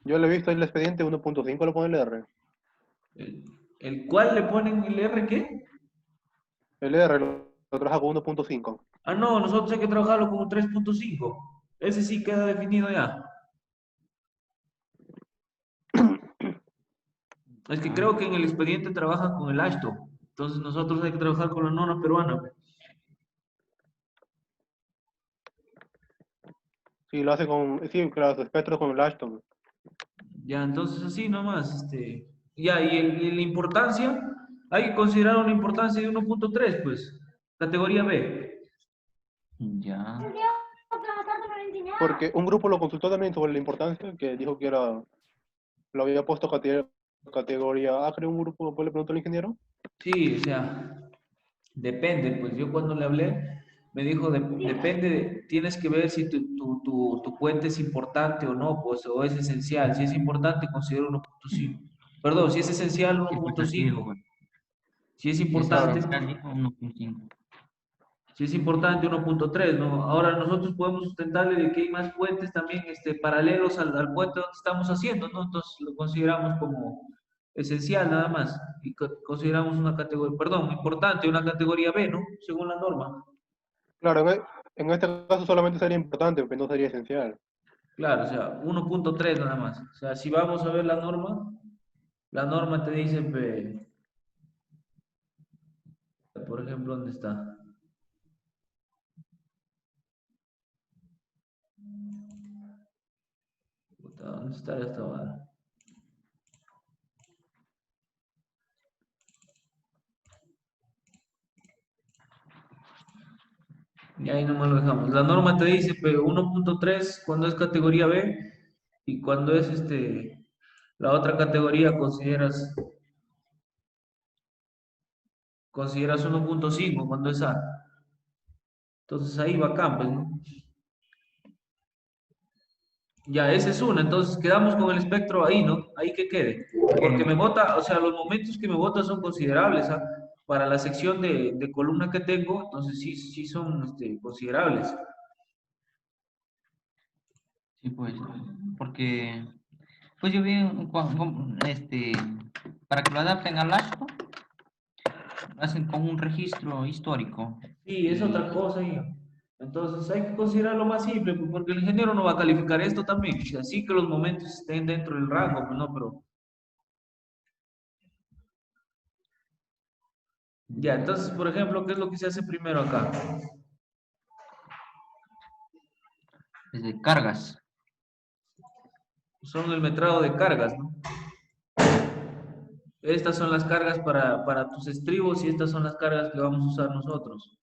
Yo le he visto en el expediente 1.5 lo pone el R. ¿El cual le ponen el R qué? El R lo trabaja con 1.5. Ah, no, nosotros hay que trabajarlo como 3.5. Ese sí queda definido ya. Es que Ah, creo que en el expediente trabajan con el ASHTO. Entonces nosotros hay que trabajar con la norma peruana. Sí, lo hace con, sí, claro, espectro con el Ashton. Ya, entonces así nomás, ya, y la importancia, hay que considerar una importancia de 1.3, pues, categoría B. ya. Porque un grupo lo consultó también sobre la importancia, que dijo que era, lo había puesto categoría A, creo, un grupo, después le preguntó al ingeniero. Sí, o sea, depende, pues yo cuando le hablé, me dijo, depende, tienes que ver si tu puente es importante o no, pues, o es esencial. Si es importante, considero 1.5. Perdón, si es esencial, Sí, pues así dijo, 1.5. pues. Si es Si es importante, Claro, esencial, dijo 1.5. si es importante 1.3, ¿no? Ahora nosotros podemos sustentarle de que hay más puentes también paralelos al puente donde estamos haciendo, ¿no? Entonces lo consideramos como esencial nada más y consideramos una categoría, perdón, importante, una categoría B, ¿no? Según la norma. claro, en este caso solamente sería importante, porque no sería esencial. Claro, o sea, 1.3 nada más. O sea, si vamos a ver la norma te dice, por ejemplo, ¿dónde está? Puta, ¿dónde está esta vara? Y ahí nomás lo dejamos. La norma te dice, pero 1.3 cuando es categoría B y cuando es la otra categoría consideras 1.5 cuando es A. Entonces ahí va campo, ¿no? Ya, esa es una. Entonces quedamos con el espectro ahí, ¿no? Ahí que quede. Porque me bota, o sea, los momentos que me bota son considerables, ¿ah? Para la sección de columna que tengo, entonces sí, sí son considerables. Sí, pues. Porque, pues yo vi, para que lo adapten al ASCO, hacen como un registro histórico. Sí, es Y otra cosa. Entonces hay que considerarlo más simple, pues, porque el ingeniero no va a calificar esto también. O sea, sí que los momentos estén dentro del rango, pues no, pero ya. Entonces, por ejemplo, ¿qué es lo que se hace primero acá? desde cargas. Son el metrado de cargas, ¿no? Estas son las cargas para tus estribos y estas son las cargas que vamos a usar nosotros.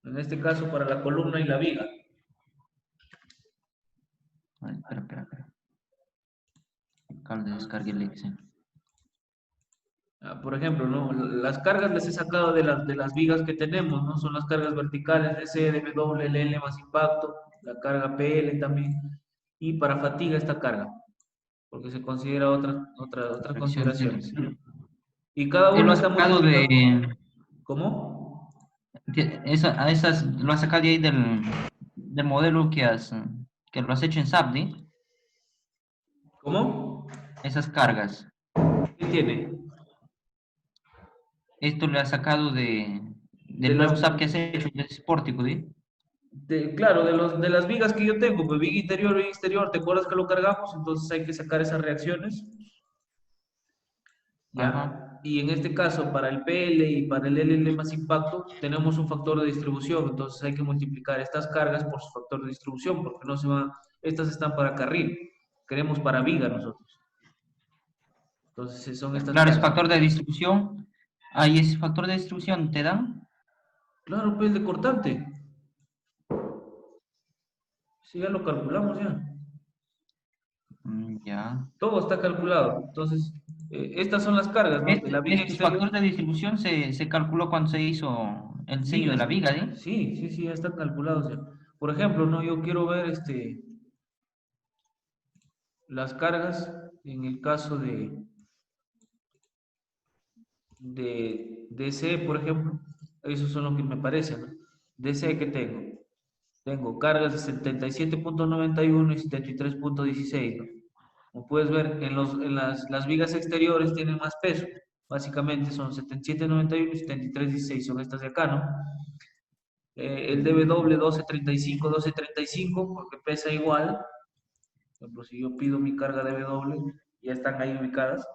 En este caso, para la columna y la viga. Ay, espera. Acá le descargue el Excel. Ah, por ejemplo, ¿no? Las cargas las he sacado de las vigas que tenemos, ¿no? Son las cargas verticales de C, W, L más impacto, la carga PL también, y para fatiga esta carga, porque se considera otras Fracción de consideraciones. selección. Y cada Él lo uno ha está sacado multiplicado. de. ¿Cómo? A esas lo has sacado de ahí del modelo que lo has hecho en SAP, ¿Cómo? esas cargas. ¿Qué tiene? Esto lo has sacado De del las, nuevo SAP que has hecho, de Sportico, ¿sí? claro, de las vigas que yo tengo, pues viga interior, viga exterior, ¿te acuerdas que lo cargamos? Entonces hay que sacar esas reacciones. Ajá. ¿Ya? Y en este caso, para el PL y para el LL más impacto, tenemos un factor de distribución, entonces hay que multiplicar estas cargas por su factor de distribución, porque no se van, estas están para carril, queremos para viga nosotros. Entonces son estas Claro, es cargas. factor de distribución. Ahí ese factor de distribución te dan. Claro, pues de cortante. Sí, ya lo calculamos ya. Ya. Todo está calculado. Entonces, estas son las cargas, ¿no? De la viga Estos exterior. factores de distribución se calculó cuando se hizo el Sí, diseño de la viga, ¿sí? sí, sí, sí, ya están calculados ya. Por ejemplo, ¿no? Yo quiero ver las cargas en el caso de DC, por ejemplo. Esos son los que me parecen, ¿no? DC que tengo. tengo cargas de 77.91 y 73.16, ¿no? Como puedes ver, en las vigas exteriores tienen más peso. Básicamente son 77.91 y 73.16, son estas de acá, ¿no? El DW 12.35, 12.35, porque pesa igual. Por ejemplo, si yo pido mi carga DW, ya están ahí ubicadas.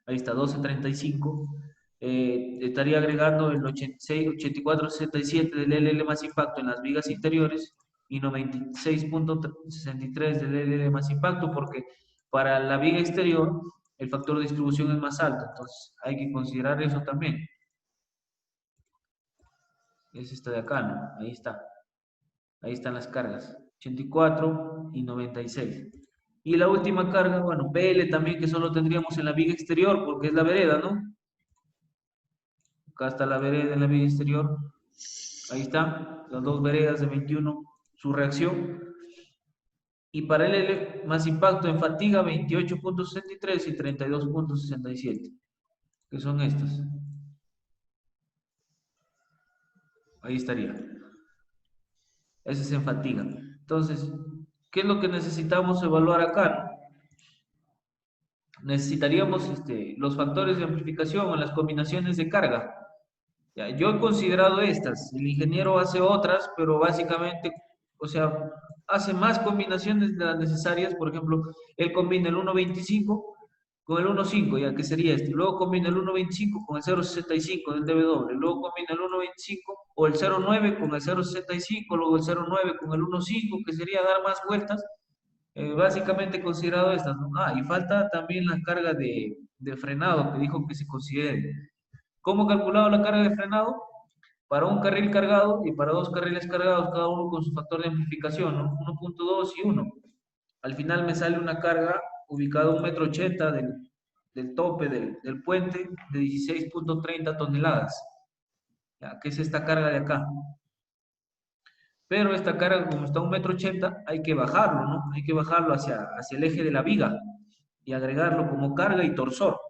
Ahí está, 12.35. Estaría agregando el 86, 84.67 del LL más impacto en las vigas interiores y 96.63 del LL más impacto, porque para la viga exterior el factor de distribución es más alto, entonces hay que considerar eso también. Es esta de acá, ¿no? Ahí está. Ahí están las cargas, 84 y 96. Y la última carga, bueno, PL también, que solo tendríamos en la viga exterior, porque es la vereda, ¿no? Acá está la vereda en la viga exterior. Ahí están las dos veredas de 21, su reacción. Y para el L más impacto en fatiga, 28.63 y 32.67, que son estas. Ahí estaría. Ese es en fatiga. Entonces, ¿qué es lo que necesitamos evaluar acá? Necesitaríamos los factores de amplificación o las combinaciones de carga. Ya, yo he considerado estas, el ingeniero hace otras, pero básicamente, o sea, hace más combinaciones de las necesarias. Por ejemplo, él combina el 1.25 con el 1.5, ya que sería este. Luego combina el 1.25 con el 0.65 del DW. Luego combina el 1.25 o el 0.9 con el 0.65, luego el 0.9 con el 1.5, que sería dar más vueltas. Básicamente considerado estas, ¿no? Y falta también la carga de frenado, que dijo que se considere. ¿Cómo he calculado la carga de frenado? Para un carril cargado y para dos carriles cargados, cada uno con su factor de amplificación, ¿no? 1.2 y 1. Al final me sale una carga ubicada a 1,80 m del tope del puente de 16.30 toneladas, ¿ya? Que es esta carga de acá. Pero esta carga, como está a 1,80 m, hay que bajarlo, ¿no? Hay que bajarlo hacia el eje de la viga y agregarlo como carga y torsor.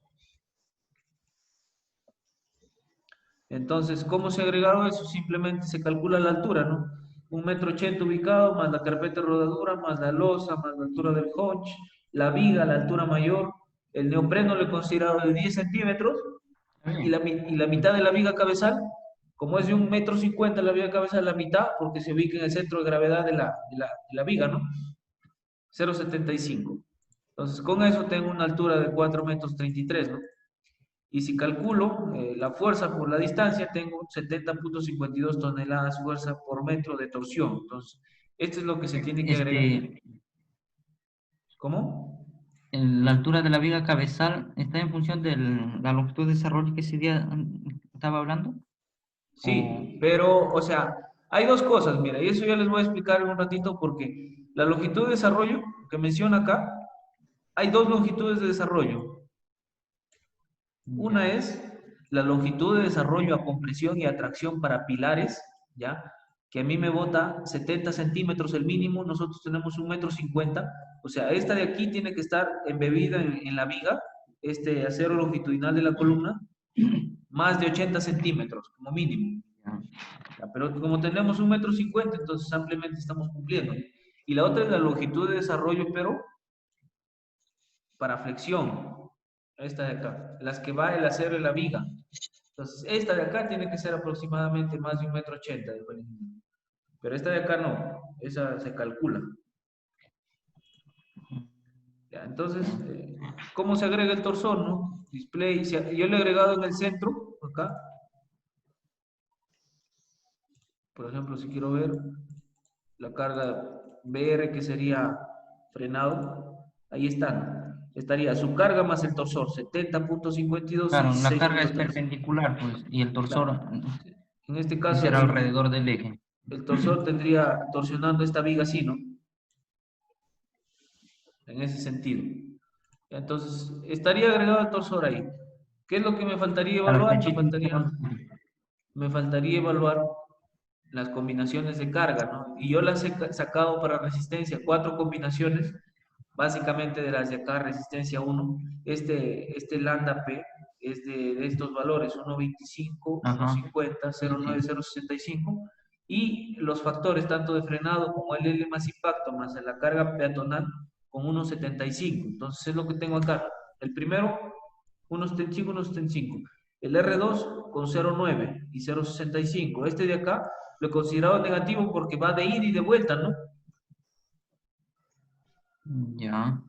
Entonces, ¿cómo se ha agregado eso? Simplemente se calcula la altura, ¿no? 1,80 m ubicado, más la carpeta de rodadura, más la losa, más la altura del hunch, la viga, la altura mayor. El neopreno lo he considerado de 10 centímetros y la mitad de la viga cabezal, como es de 1,50 m la viga cabezal, la mitad, porque se ubica en el centro de gravedad de la viga, ¿no? 0,75. Entonces, con eso tengo una altura de 4,33 m, ¿no? Y si calculo la fuerza por la distancia, tengo 70.52 toneladas fuerza por metro de torsión. Entonces, esto es lo que se tiene que agregar. ¿Cómo? La altura de la viga cabezal está en función de la longitud de desarrollo que ese día estaba hablando. Sí, pero, o sea, hay dos cosas, mira, y eso ya les voy a explicar en un ratito, porque la longitud de desarrollo que menciona acá, hay dos longitudes de desarrollo. Una es la longitud de desarrollo a compresión y atracción para pilares, ¿ya? Que a mí me bota 70 centímetros el mínimo, nosotros tenemos 1,50 m, o sea, esta de aquí tiene que estar embebida en la viga, este acero longitudinal de la columna, más de 80 centímetros como mínimo. Ya, pero como tenemos 1,50 m, entonces ampliamente estamos cumpliendo. Y la otra es la longitud de desarrollo, pero para flexión. Esta de acá, las que va el acero en la viga. Entonces, esta de acá tiene que ser aproximadamente más de 1,80 m. Pero esta de acá no, esa se calcula. Ya, entonces, ¿cómo se agrega el torsor, no? Display, yo le he agregado en el centro, acá. Por ejemplo, si quiero ver la carga BR, que sería frenado, ahí están. Estaría su carga más el torsor, 70.52 Claro, y la carga es 6.3. perpendicular, pues, y el torsor Claro. En este caso, será alrededor del eje. el torsor tendría torsionando esta viga así, ¿no? En ese sentido. Entonces, estaría agregado el torsor ahí. ¿Qué es lo que me faltaría Claro, evaluar? flechita. Me faltaría evaluar las combinaciones de carga, ¿no? Y yo las he sacado para resistencia, 4 combinaciones, básicamente de las de acá, resistencia 1. Este lambda P es de estos valores, 1.25, Ajá. 1.50, 0.9, 0.65. y los factores tanto de frenado como el L más impacto más la carga peatonal con 1,75. Entonces es lo que tengo acá. El primero, 1,75, 1,75. El R2 con 0,9 y 0,65. Este de acá lo he considerado negativo porque va de ida y de vuelta, ¿no? Ya.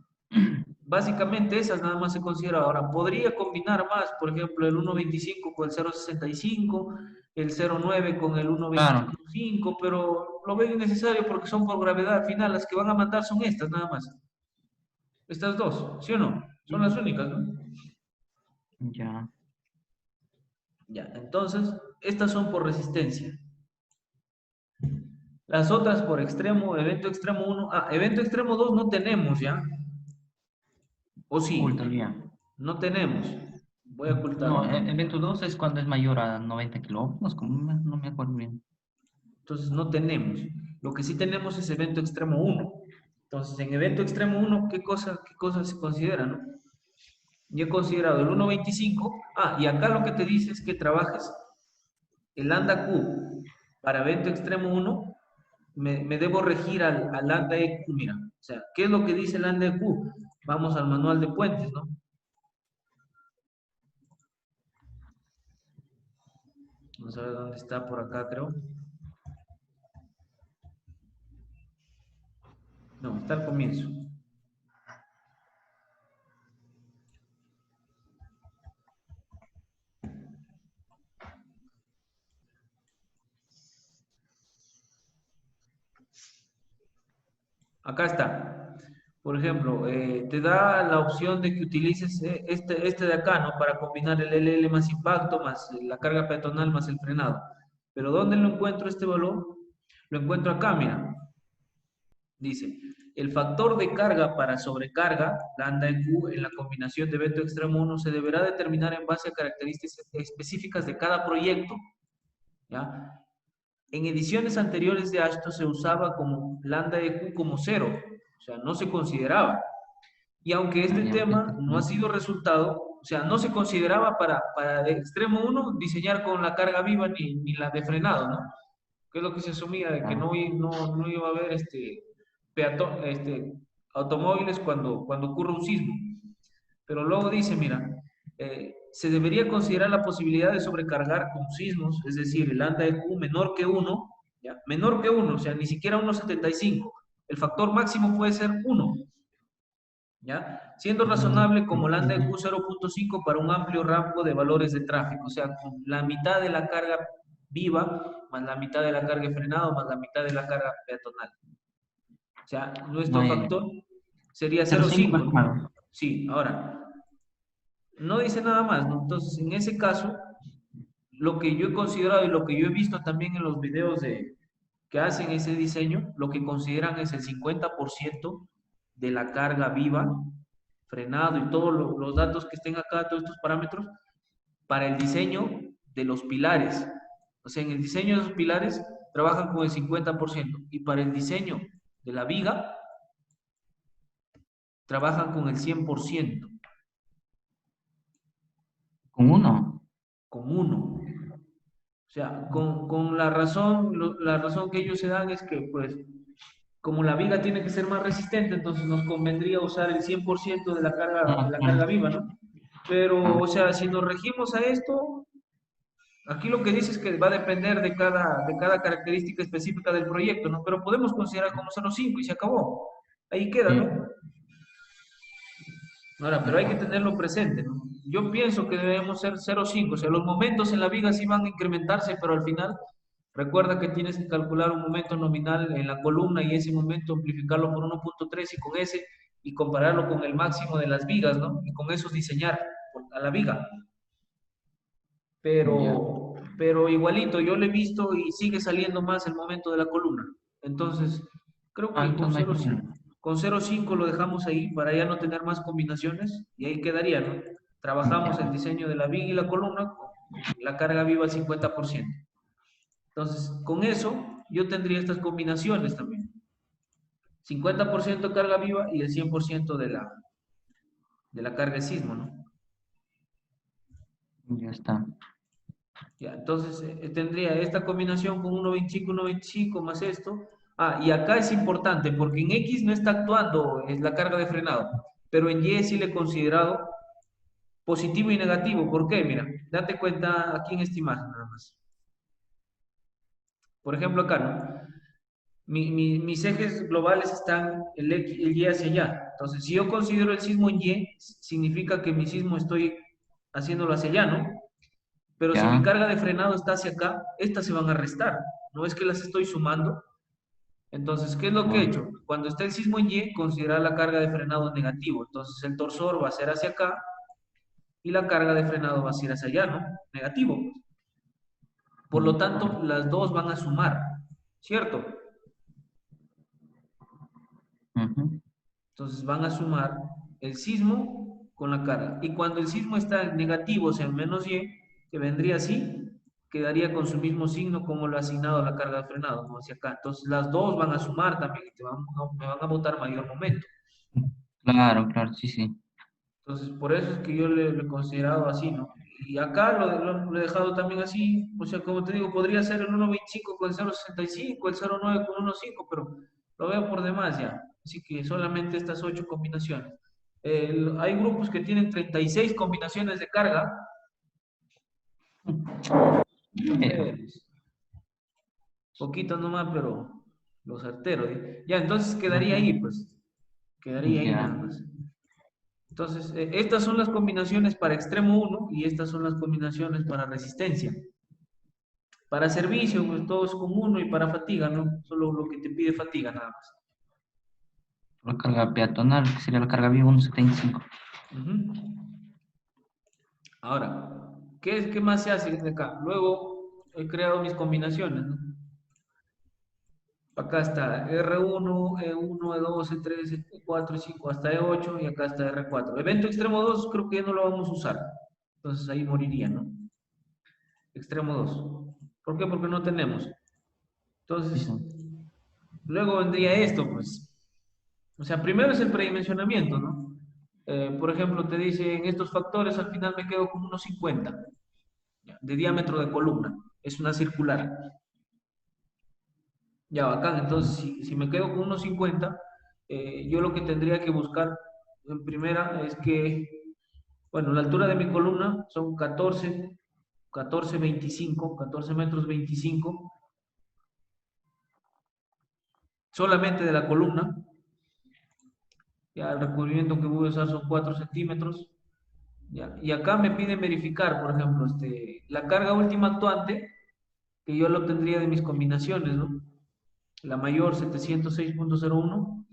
Básicamente esas nada más se considera. Ahora, podría combinar más, por ejemplo, el 1,25 con el 0,65, el 0,9 con el Claro. 1,25, pero lo veo innecesario porque son por gravedad. Al final, las que van a matar son estas nada más. Estas dos, ¿sí o no? Son las únicas, ¿no? Ya. Ya, entonces, estas son por resistencia. Las otras por extremo, evento extremo 1. Ah, evento extremo 2 no tenemos, ¿ya? ¿O sí? Oculta bien. No tenemos. Voy a No, ocultarlo. evento 2 es cuando es mayor a 90 kilómetros, como no me acuerdo bien. Entonces no tenemos. Lo que sí tenemos es evento extremo 1. Entonces, en evento extremo 1, qué cosa se considera, no? Yo he considerado el 1,25. Ah, y acá lo que te dice es que trabajes el lambda Q para evento extremo 1. Me debo regir al lambda EQ, mira. O sea, ¿qué es lo que dice el lambda EQ? Vamos al manual de puentes, ¿no? Vamos a ver dónde está por acá, creo. No, está al comienzo. Acá está. Por ejemplo, te da la opción de que utilices este de acá, ¿no? Para combinar el LL más impacto, más la carga peatonal, más el frenado. Pero ¿dónde lo encuentro este valor? Lo encuentro acá, mira. Dice, el factor de carga para sobrecarga, lambda EQ, en la combinación de evento extremo 1 se deberá determinar en base a características específicas de cada proyecto, ¿ya? En ediciones anteriores de Ashton se usaba como lambda EQ como 0, o sea, no se consideraba. Y aunque este Ya, tema no ha no. sido resultado, o sea, no se consideraba para el extremo 1 diseñar con la carga viva ni la de frenado, ¿no? Que es lo que se asumía, de que Ah, no iba a haber automóviles cuando ocurre un sismo. Pero luego dice, mira, se debería considerar la posibilidad de sobrecargar con sismos, es decir, el lambda EQ menor que 1, ¿ya? Menor que 1, o sea, ni siquiera 1,75. El factor máximo puede ser 1, ¿ya? Siendo razonable como lambda EQ 0,5 para un amplio rango de valores de tráfico, o sea, con la mitad de la carga viva, más la mitad de la carga de frenado, más la mitad de la carga peatonal. O sea, nuestro no, factor sería 0,5 0,5, más ¿no? claro. Sí, ahora, no dice nada más, ¿no? Entonces, en ese caso, lo que yo he considerado y lo que yo he visto también en los videos que hacen ese diseño, lo que consideran es el 50% de la carga viva, frenado y todos los datos que estén acá, todos estos parámetros, para el diseño de los pilares. O sea, en el diseño de los pilares trabajan con el 50% y para el diseño de la viga trabajan con el 100%, Con uno. con uno. O sea, con la razón que ellos se dan es que, pues, como la viga tiene que ser más resistente, entonces nos convendría usar el 100% de Ah, la carga claro. viva, ¿no? Pero, Ah, o sea, si nos regimos a esto, aquí lo que dice es que va a depender de cada característica específica del proyecto, ¿no? Pero podemos considerar como 0,5 y se acabó. Ahí queda, sí. ¿no? Ahora, pero hay que tenerlo presente, ¿no? Yo pienso que debemos ser 0,5, o sea, los momentos en la viga sí van a incrementarse, pero al final recuerda que tienes que calcular un momento nominal en la columna y ese momento amplificarlo por 1,3 y con ese y compararlo con el máximo de las vigas, ¿no? Y con eso diseñar a la viga. Ya. Pero igualito, yo lo he visto y sigue saliendo más el momento de la columna. Entonces, creo Ah, que entonces no hay problema. con 0,5 lo dejamos ahí para ya no tener más combinaciones y ahí quedaría, ¿no? Trabajamos el Ya. diseño de la viga y la columna con la carga viva al 50%. Entonces, con eso yo tendría estas combinaciones también. 50% carga viva y el 100% de la carga de sismo, ¿no? Ya está. Ya, entonces tendría esta combinación con 1.25, 1.25 más esto. Ah, y acá es importante porque en X no está actuando es la carga de frenado, pero en Y sí le he considerado positivo y negativo. ¿Por qué? Mira, date cuenta aquí en esta imagen nada más. Por ejemplo, acá, ¿no? Mis ejes globales están el Y hacia allá. Entonces, si yo considero el sismo en Y, significa que mi sismo estoy haciéndolo hacia allá, ¿no? Pero si mi Ya. carga de frenado está hacia acá, estas se van a restar. No es que las estoy sumando. Entonces, ¿qué es lo que he Ah, hecho? Cuando esté el sismo en Y, considerar la carga de frenado negativo. Entonces, el torsor va a ser hacia acá y la carga de frenado va a ser hacia allá, ¿no? Negativo. Por lo tanto, las dos van a sumar, ¿cierto? ujú. Entonces, van a sumar el sismo con la carga. Y cuando el sismo está en negativo, o sea, en menos Y, que vendría así, quedaría con su mismo signo como lo ha asignado la carga de frenado, ¿no? Hacia acá. Entonces, las dos van a sumar también y me van a botar mayor momento. Claro, claro, sí, sí. Entonces, por eso es que yo le he considerado así, ¿no? Y acá lo he dejado también así, o sea, como te digo, podría ser el 1.25 con el 0.65, el 0.9 con 1.5, pero lo veo por demás ya. Así que solamente estas 8 combinaciones. Hay grupos que tienen 36 combinaciones de carga. Pero, Entonces, poquito nomás, pero los certeros. Ya, entonces quedaría ujú, ahí, pues. Quedaría ahí ya. nada más. Entonces, estas son las combinaciones para extremo 1 y estas son las combinaciones para resistencia. Para servicio, pues todo es con 1 y para fatiga, ¿no? Solo lo que te pide fatiga nada más. La carga peatonal, que sería la carga viva 1.75. Ujú. Ahora, ¿qué más se hace desde acá? Luego he creado mis combinaciones, ¿no? Acá está R1, E1, E2, E3, E4, E5, hasta E8 y acá está R4. Evento extremo 2 creo que ya no lo vamos a usar. Entonces ahí moriría, ¿no? Extremo 2. ¿Por qué? Porque no tenemos. Sí, Entonces, sí. luego vendría esto, pues. O sea, primero es el predimensionamiento, ¿no? Por ejemplo, te dicen estos factores, al final me quedo con unos 50 de diámetro de columna. Es una circular. Ya, bacán. Entonces, si me quedo con unos 50, yo lo que tendría que buscar en primera es que, bueno, la altura de mi columna son 14.25, 14 metros 25, solamente de la columna. Ya el recubrimiento que voy a usar son 4 centímetros. Ya, y acá me piden verificar, por ejemplo, la carga última actuante, que yo lo obtendría de mis combinaciones, ¿no? La mayor 706.01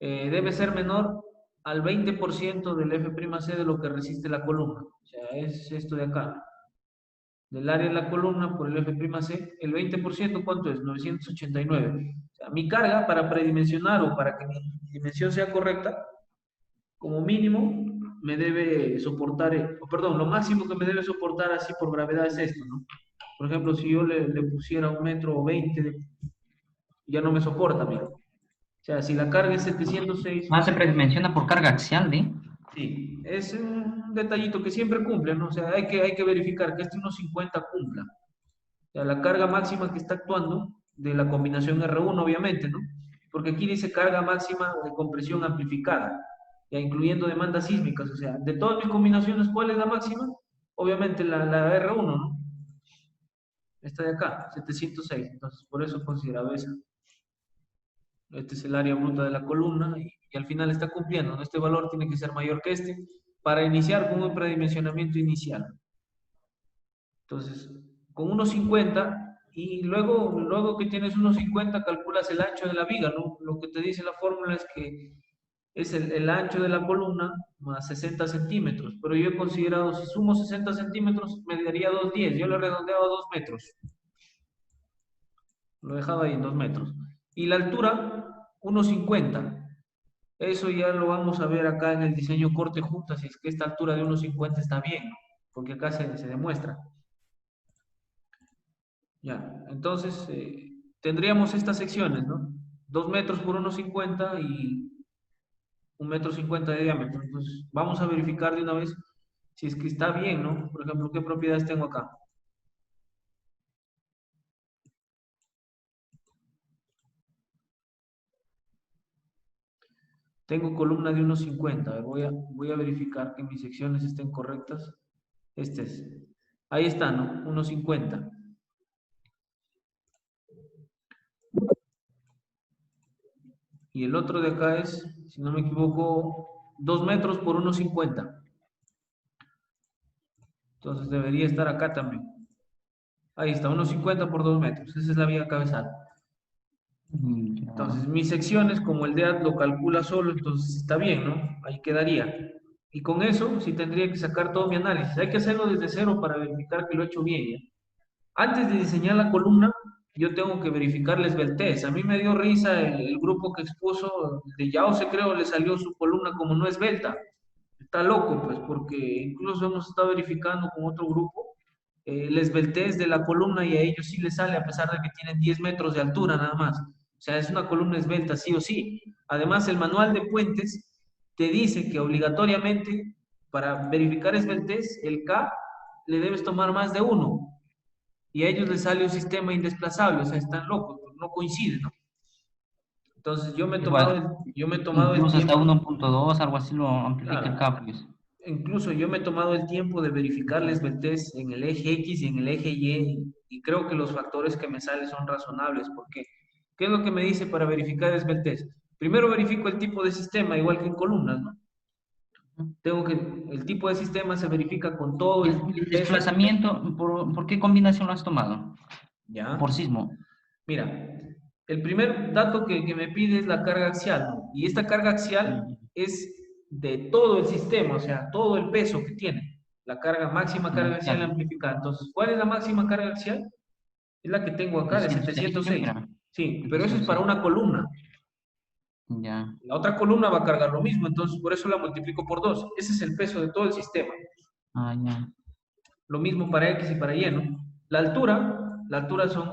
debe ser menor al 20% del F'C de lo que resiste la columna. O sea, es esto de acá. Del área de la columna por el F'C, el 20%, ¿cuánto es? 989. O sea, mi carga para predimensionar o para que mi dimensión sea correcta, como mínimo, me debe soportar, perdón, lo máximo que me debe soportar así por gravedad es esto, ¿no? Por ejemplo, si yo le pusiera 1,20 m, ya no me soporta, mira. O sea, si la carga es 706, Ah, se menciona por carga axial, ¿eh? sí, es un detallito que siempre cumple, ¿no? O sea, hay que verificar que este 1.50 cumpla. O sea, la carga máxima que está actuando de la combinación R1, obviamente, ¿no? Porque aquí dice carga máxima de compresión amplificada, ya incluyendo demandas sísmicas. O sea, de todas mis combinaciones, ¿cuál es la máxima? Obviamente la R1, ¿no? Esta de acá, 706. Entonces, por eso he considerado esa. Este es el área bruta de la columna y al final está cumpliendo, ¿no? Este valor tiene que ser mayor que este para iniciar con un predimensionamiento inicial. Entonces, con 1.50 y luego que tienes 1.50 calculas el ancho de la viga, ¿no? Lo que te dice la fórmula es que es el ancho de la columna más 60 centímetros, pero yo he considerado, si sumo 60 centímetros, me daría 2,10. Yo lo he redondeado a 2 metros. Lo he dejado ahí en 2 metros. Y la altura, 1.50. Eso ya lo vamos a ver acá en el diseño corte juntas, si es que esta altura de 1.50 está bien, ¿no? Porque acá se demuestra. Ya, entonces tendríamos estas secciones, ¿no? 2 metros por 1.50 y 1,50 m de diámetro. Entonces, vamos a verificar de una vez si es que está bien, ¿no? Por ejemplo, ¿qué propiedades tengo acá? Tengo columna de 1.50. A ver, voy a verificar que mis secciones estén correctas. Este es. Ahí está, ¿no? 1.50. Y el otro de acá es, si no me equivoco, 2 metros por 1.50. Entonces debería estar acá también. Ahí está, 1.50 por 2 metros. Esa es la viga cabezal. Ya. Entonces, mis secciones, como el DEAT lo calcula solo, entonces está bien, ¿no? Ahí quedaría. Y con eso sí tendría que sacar todo mi análisis. Hay que hacerlo desde cero para verificar que lo he hecho bien, ¿ya? Antes de diseñar la columna, yo tengo que verificar la esbeltez. A mí me dio risa el grupo que expuso, de Yao se creo, le salió su columna como no esbelta. Está loco, pues, porque incluso hemos estado verificando con otro grupo la esbeltez de la columna y a ellos sí les sale a pesar de que tienen 10 metros de altura nada más. O sea, es una columna esbelta sí o sí. Además, el manual de puentes te dice que obligatoriamente para verificar esbeltez, el K le debes tomar más de uno y a ellos les sale un sistema indesplazable, o sea, están locos, no coincide, ¿no? Entonces Igual, yo me he tomado el incluso hasta tiempo, 1.2, algo así lo amplifica el claro, Caprius. incluso yo me he tomado el tiempo de verificar la esbeltez en el eje X y en el eje y creo que los factores que me salen son razonables, porque ¿qué es lo que me dice para verificar esbeltez? Primero verifico el tipo de sistema, igual que en columnas, ¿no? Tengo que, el tipo de sistema se verifica con todo Y el el peso, desplazamiento, ¿por qué combinación lo has tomado? ¿ya? Por sismo. Mira, el primer dato que me pide es la carga axial, ¿no? Y esta carga axial Mm, es de todo el sistema, o sea, todo el peso que tiene. La carga máxima carga axial ya, amplificada. Entonces, ¿cuál es la máxima carga axial? Es la que tengo acá, de 306 creo que 706. era. Sí, pero eso es para 706. una columna. Ya. La otra columna va a cargar lo mismo, entonces por eso la multiplico por 2. Ese es el peso de todo el sistema. Ah, ya. Lo mismo para X y para Y, ¿no? La altura son,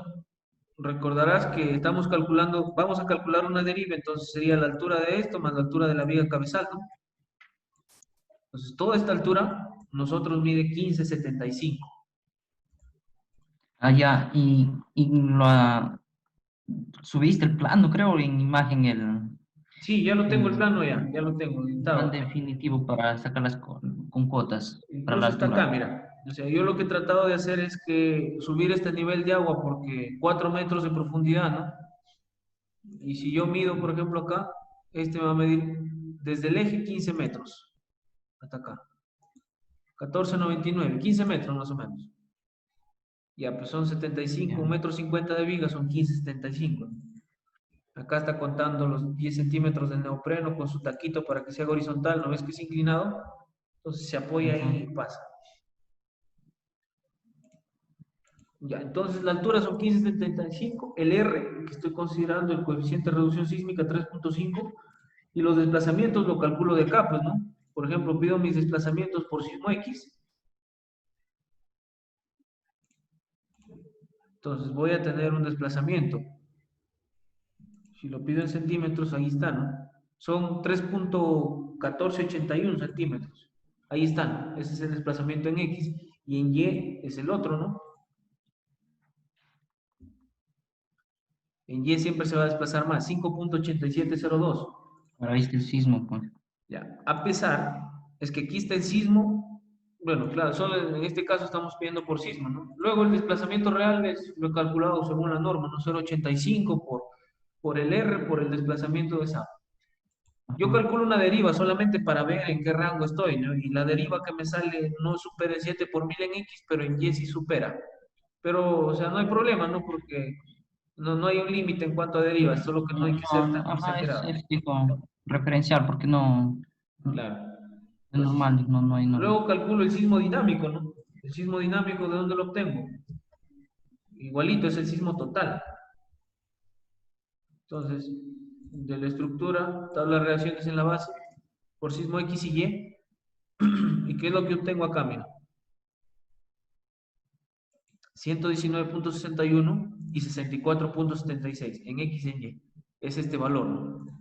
recordarás que estamos calculando, vamos a calcular una deriva, entonces sería la altura de esto más la altura de la viga cabezal, ¿no? Entonces, toda esta altura, nosotros mide 15.75. Ah, ya. Y subiste el plano, creo, en imagen, Sí, ya lo tengo el el, plano ya lo tengo el plan editado. definitivo para sacarlas con cuotas para la Incluso está acá, altura. mira. O sea, yo lo que he tratado de hacer es que subir este nivel de agua porque 4 metros de profundidad, ¿no? Y si yo mido, por ejemplo, acá, este me va a medir desde el eje 15 metros hasta acá. 14.99, 15 metros más o menos. Ya, pues son 75, Ya. 1,50 m de viga son 15.75. Acá está contando los 10 centímetros del neopreno con su taquito para que sea horizontal. ¿No ves que es inclinado? Entonces se apoya ahí Ujú. y pasa. Ya, entonces la altura son 15.75. El R, que estoy considerando el coeficiente de reducción sísmica 3.5. Y los desplazamientos lo calculo de acá, pues, ¿no? Por ejemplo, pido mis desplazamientos por sismo X. Entonces voy a tener un desplazamiento. Si lo pido en centímetros, ahí está, ¿no? Son 3.1481 centímetros. Ahí están. Ese es el desplazamiento en X. Y en Y es el otro, ¿no? En Y siempre se va a desplazar más. 5.8702. Ahora viste el sismo, pues. Ya. A pesar, es que aquí está el sismo. Bueno, claro, solo en este caso estamos pidiendo por sismo, ¿no? Luego el desplazamiento real es lo he calculado según la norma, ¿no? 0.85 por el R, por el desplazamiento de esa. Yo Ajá. calculo una deriva solamente para ver en qué rango estoy, ¿no? Y la deriva que me sale no supera el 7 por 1000 en X, pero en Y sí supera. Pero, o sea, no hay problema, ¿no? Porque no hay un límite en cuanto a derivas, solo que no hay que No, ser no, tan ajá, exagerado. es tipo referencial, porque no, Claro. es Entonces, normal, no hay norma. luego calculo el sismo dinámico, ¿no? El sismo dinámico, ¿de dónde lo obtengo? Igualito, es el sismo total. Entonces, de la estructura, tabla de reacciones en la base, por sismo X y Y. ¿Y qué es lo que obtengo acá? Mira, 119.61 y 64.76 en X y en Y. Es este valor, ¿no?